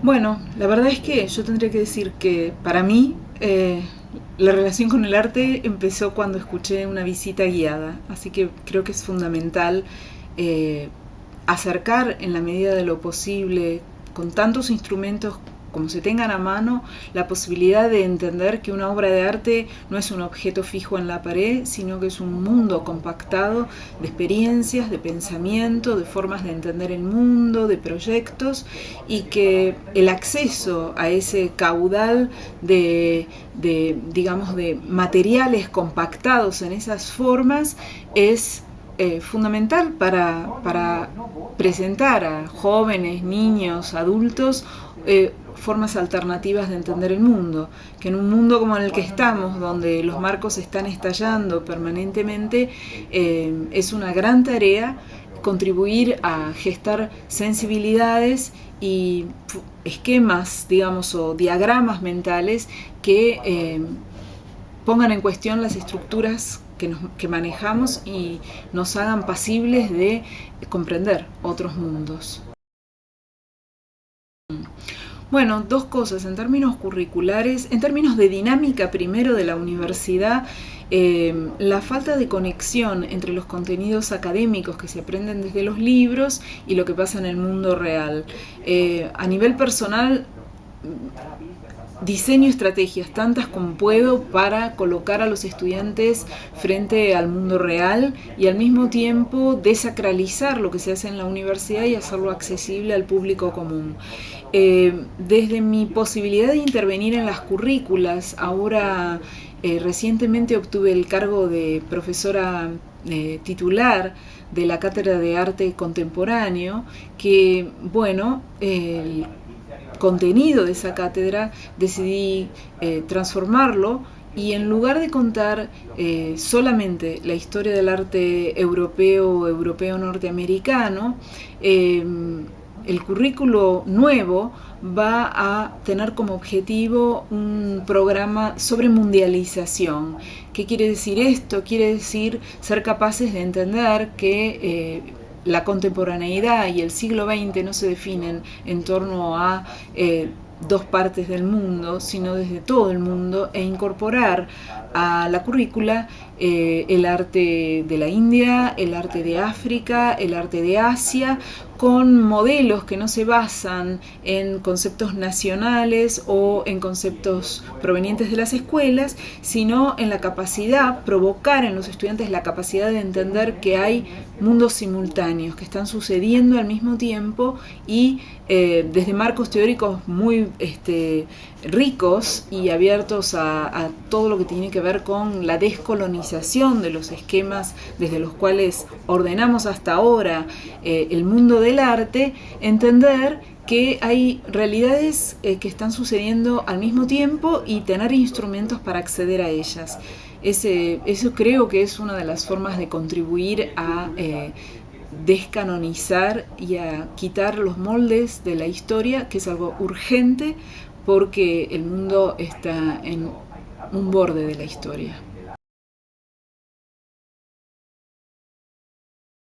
Bueno, la verdad es que yo tendría que decir que para mí la relación con el arte empezó cuando escuché una visita guiada, así que creo que es fundamental eh, acercar en la medida de lo posible, con tantos instrumentos como se tengan a mano, la posibilidad de entender que una obra de arte no es un objeto fijo en la pared, sino que es un mundo compactado de experiencias, de pensamiento, de formas de entender el mundo, de proyectos, y que el acceso a ese caudal digamos, de materiales compactados en esas formas es fundamental para presentar a jóvenes, niños, adultos formas alternativas de entender el mundo, que en un mundo como en el que estamos, donde los marcos están estallando permanentemente, es una gran tarea contribuir a gestar sensibilidades y esquemas, digamos, o diagramas mentales que pongan en cuestión las estructuras que manejamos y nos hagan pasibles de comprender otros mundos. Bueno, dos cosas. En términos curriculares, en términos de dinámica primero de la universidad, la falta de conexión entre los contenidos académicos que se aprenden desde los libros y lo que pasa en el mundo real. A nivel personal, diseño estrategias tantas como puedo para colocar a los estudiantes frente al mundo real y al mismo tiempo desacralizar lo que se hace en la universidad y hacerlo accesible al público común. Desde mi posibilidad de intervenir en las currículas, ahora recientemente obtuve el cargo de profesora titular de la Cátedra de Arte Contemporáneo, que, bueno, el contenido de esa cátedra decidí transformarlo y en lugar de contar solamente la historia del arte europeo norteamericano, el currículo nuevo va a tener como objetivo un programa sobre mundialización. ¿Qué quiere decir esto? Quiere decir ser capaces de entender que la contemporaneidad y el siglo XX no se definen en torno a dos partes del mundo, sino desde todo el mundo, e incorporar a la currícula el arte de la India, el arte de África, el arte de Asia, con modelos que no se basan en conceptos nacionales o en conceptos provenientes de las escuelas, sino en la capacidad, provocar en los estudiantes la capacidad de entender que hay mundos simultáneos que están sucediendo al mismo tiempo y desde marcos teóricos muy ricos y abiertos a todo lo que tiene que ver con la descolonización de los esquemas desde los cuales ordenamos hasta ahora el mundo del arte, entender que hay realidades que están sucediendo al mismo tiempo y tener instrumentos para acceder a ellas. Eso creo que es una de las formas de contribuir a descanonizar y a quitar los moldes de la historia, que es algo urgente porque el mundo está en un borde de la historia.